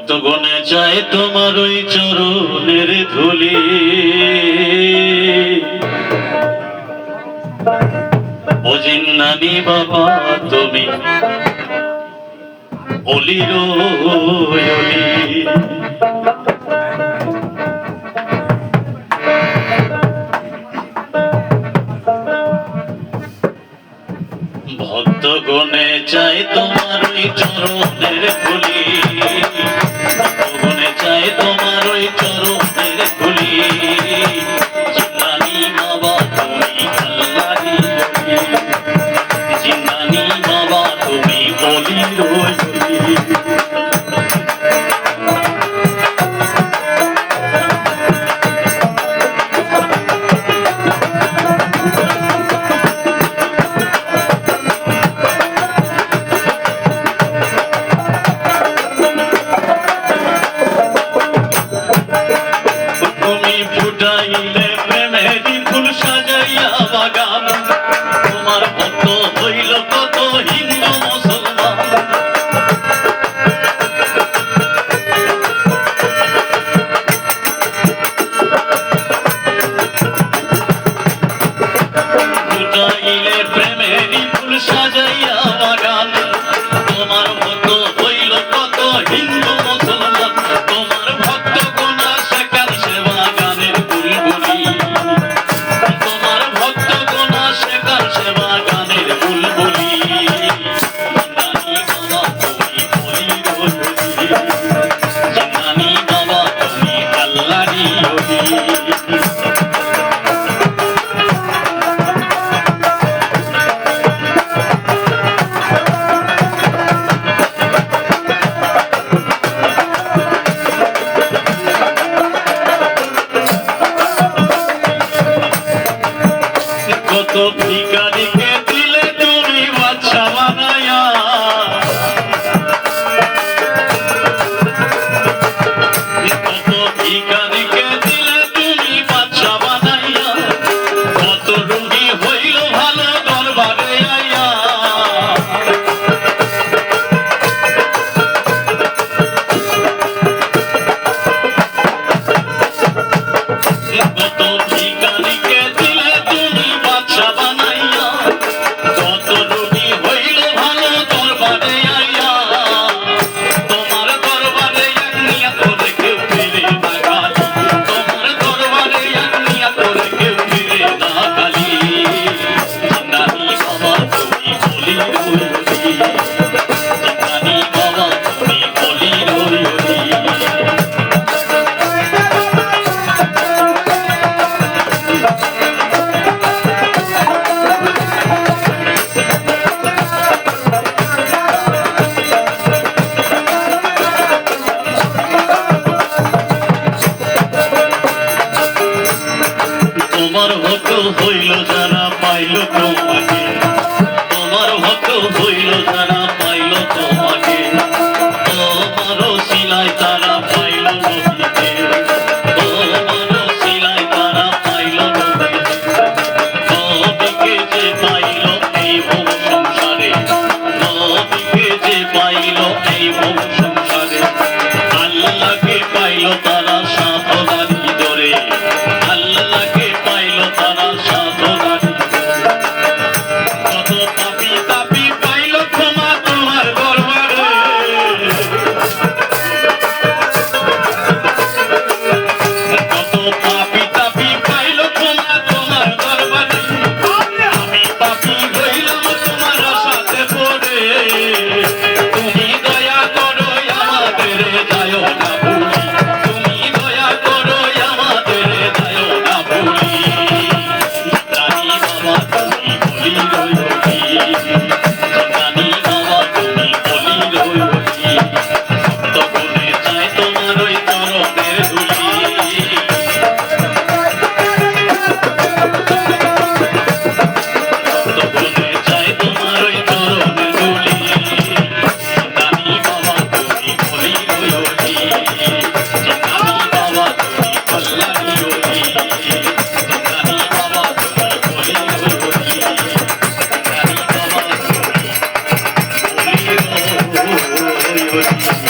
ভক্তগণে চায় তোমার ওই চরণের ধুলি, ও জিন্নানি বাবা তুমি অলির অলি। ভক্তগণে চায় তোমার ওই চরণের ধুলি, ভক্তগণে চায় তোমার ওই চরণের ধুলি, জিন্নানি বাবা তুমি আল্লাহরি ওলি, জিন্নানি বাবা তুমি অলির ওলি। ফুটাইলে প্রেমেরি ফুল সাজাইয়া বাগান, তোমার ভক্ত হইল কত হিন্দু মুসলমান। ফুটাইলে প্রেমেরি ফুল সাজাইয়া বাগান, তোমার ভক্ত হইল কত হিন্দু মুসলমান। তোমার ভক্ত গোনা শেখার সেবা গানের বুলবুলি, তোমার ভক্ত গোনা শেখার সেবা গানের বুলবুলি, জিন্নানি বাবা তুমি অলির ওলি, জিন্নানি বাবা তুমি আল্লাহরি ওলি। কত ভিখারিকে দিলে তুমি বাদশা বানায়া, কত ভিখারিকে দিলে তুমি বাদশা বানাইয়া, কত রোগী হইল ভালো দরবারে আইয়া। কত ভিখারিকে দিলে তুমি বাদশা বানাইয়া, কত রোগী হইল ভালো দরবারে আইয়া। তোমার দরবারে এক নিয়ত করে কেউ ফিরে না খালি, তোমার দরবারে এক নিয়ত করে কেউ ফিরে না খালি, জিন্নানি বাবা তুমি অলির ওলি, জিন্নানি বাবা তুমি অলির ওলি। তোমার ভক্ত হইল যারা পাইল তোমাকে, তোমার ভক্ত হইল যারা পাইল তোমাকে, তোমারও শিলায় তারা পাইল নবীকে, তোমারও শিলায় তারা পাইল নবীকে। নবীকে যে পাইল এই ভব সংসারে, নবীকে যে পাইল এই ভব সংসারে, আল্লাহকে পাইল তারা সাধনার ভিতরে, আল্লাহকে পাইল তারা সাধনার ভিতরে। কত পাপী তাপী পাইল ক্ষমা তোমার দরবারে, কত পাপী তাপী পাইল ক্ষমা তোমার দরবারে। আমি পাপী হইলাম তোমার সাথে পড়ে, তুমি দয়া করো আমাদের যায় না ভুলি, তুমি দয়া করো আমাদের যায় না ভুলি, জিন্নানি বাবা তুমি অলির ওলি, জিন্নানি বাবা তুমি অলির ওলি। ভক্তগণে চায় তোমার ওই চরণের ধুলি, ভক্তগণে চায় তোমার ওই চরণের ধুলি, জিন্নানি বাবা তুমি অলির ওলি, জিন্নানি বাবা তুমি আল্লাহরি ওলি, জিন্নানি বাবা তুমি অলির ওলি, জিন্নানি বাবা তুমি অলির ওলি।